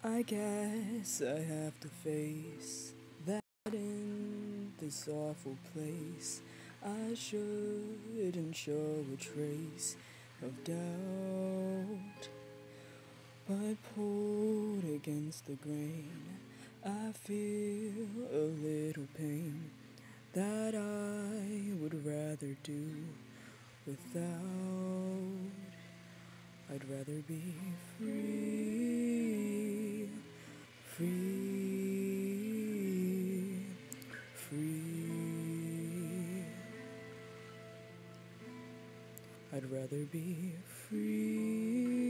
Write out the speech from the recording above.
I guess I have to face that in this awful place I shouldn't show a trace of doubt. But pulled against the grain, I feel a little pain that I would rather do without. I'd rather be free, free, free. I'd rather be free.